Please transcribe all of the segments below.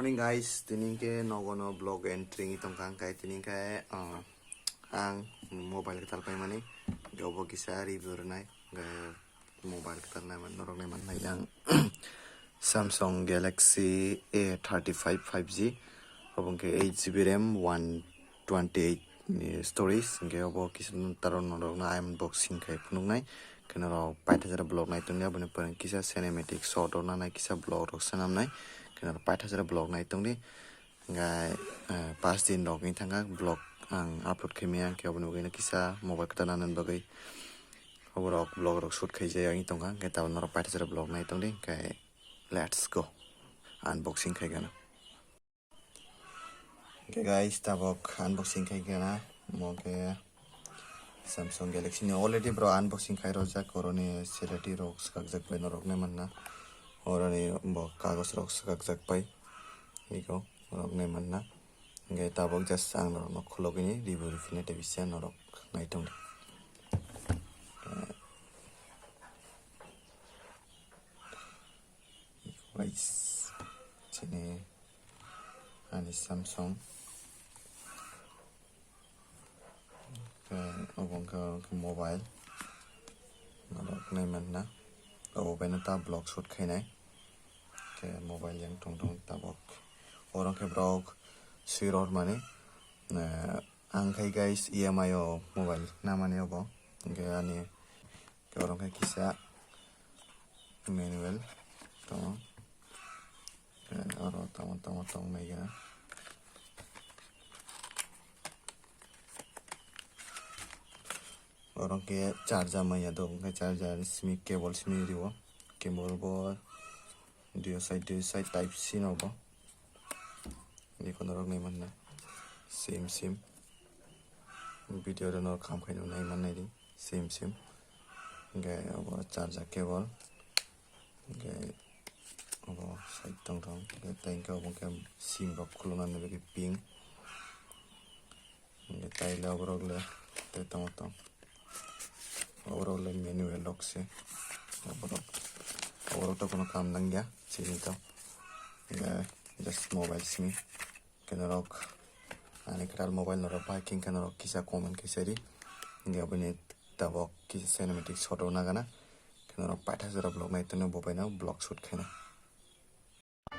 morning guys, tiningke nogono vlog entry tongkang kai tiningke ang mobile ketal pai mani gobo kisa review nai ga mobile ketal nai man norok nai man nai yang Samsung Galaxy A35 5G obongke 8GB RAM 128 storage ge obo kisun taron norok na unboxing kai phunung nai kenaro paithajara vlog nai tongya bone parang kisa cinematic shot ona nai kisa vlog rok sanam nai kenaro paithajara vlog nai tongni ngai 5 din rok ni thanga vlog ang upload khaimya ke obone ugina kisa mobile katanan bagai oborok vlog rok shoot khaijai ang tonga ke taw naro paithajara vlog nai tongni kai let's go unboxing khaigana. Okay guys, tabok unboxing khaigana moke Samsung Galaxy ni already bro unboxing khai rojak koroni selati rok skakjak pai norok nai manna orani bo kagos rok skakjak pai niko norok nai manna ngai tabok just ang norok no khulogini review fine te bisa norok nai tong guys sini ani Samsung obong ke mobile norok nai manna oben ta vlog shoot khainai ke mobile yang tong tabok orang ke brok siror mane ang khai guys EMI o mobile namane obo ke ani ke orang ke kisa manual to oro tong nai ga orang ke charger maya do ke charger simi cable simi diwo cable bo dio side type C no bo ni kono rok nai manna same video ro no kham khaino nai man nai di same ge obo charger cable ge obo side tong ge thank you obo ke sim rok khulona ne be ping ge tai la obo rok le te tong overall manual lock se overall to kono kam nang ya sini to just mobile simi kenarok ani kral mobile nora packing kenarok kisa comment kisari nge abone tabok kisa cinematic shot ona gana kenarok paithajara vlog nai tone bobaina vlog shoot khaina.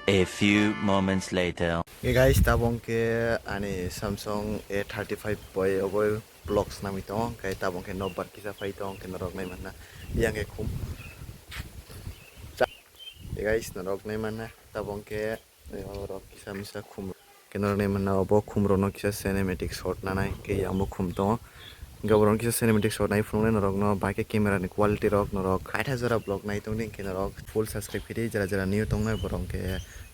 A few moments later. Hey guys, tabong ke ani Samsung A35 boy oboy vlogs nami tong kai tabong ke nobar kisa fai tong ke norok nai manna yang ke khum. Hey guys, norok nai manna tabong ke norok kisa misa khum ke norok nai manna obo khum ro no kisa cinematic shot nanai ke yamu khum tong gaboron kisa cinematic shot nai phunung norok no ba ke camera ni quality rok norok 8000 vlog nai tong ni ke norok full subscribe kiri jara new tong nai borong ke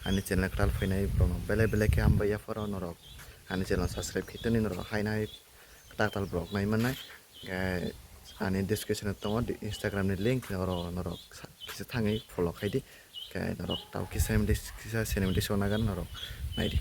ani channel kral phainai borong bele ke Hambai yapharo norok ani channel subscribe kitani norok hainai taktal vlog nai manai ani description tong Instagram ni link norok kisa thangai follow khaidi ke norok taw kisa cinematic shot nagan norok naidi.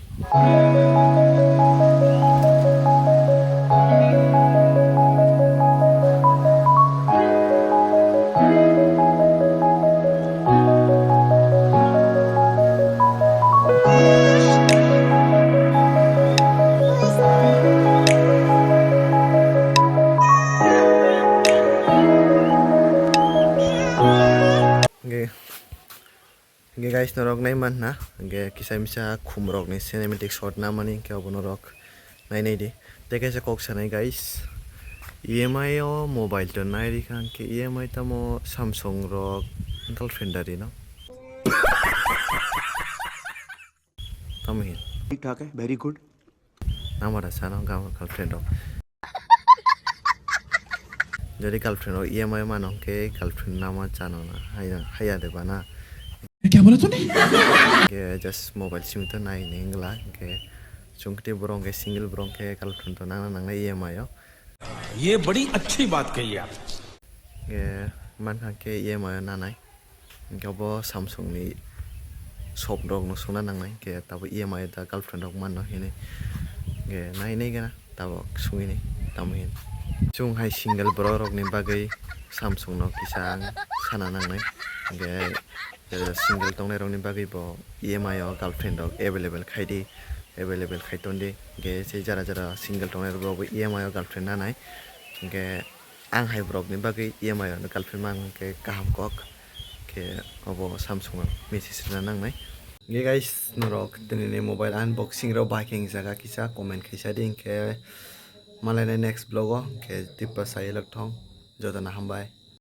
Ge guys norok nai man na ge kisa misa khum rok ni cinematic shot na mani ke obo norok nai di te kaisa kok sanai guys EMI o mobile to nai ri kan ke EMI tamo Samsung rok girlfriend dari no tami ठीक ठाक है very good namara sano gam girlfriend rok jadi girlfriend rok EMI manong ke girlfriend nama chano na haya de bana क्या बोला तूने के just mobile sim to nai ningla ke chungti borong ke single borong ke girlfriend to nang nang EMI yo ये बड़ी अच्छी बात कही आप ke man ke EMI na nai ke bo Samsung ni shop rok no suna nang nai ke tabo EMI da girlfriend rok man no hine ke nai gana tabo sungi ni tamin chung hai single bro rok ni bagai Samsung no kisang sana nang nai ke single tongnai rokni bagui bo EMI o girlfriend rok available khaidi available khaitondi ge sei jara jara single tongnai rok bo EMI o girlfriend nanai ge ang hai brok ni bagui EMI o girlfriend mang ke kaham kok ke obo Samsung message na nangnai ge guys norok tinini mobile unboxing ro baking jaga kisa comment khaisa ding ke malai next vlog o ke Tiprasa elok thong jotono Hambai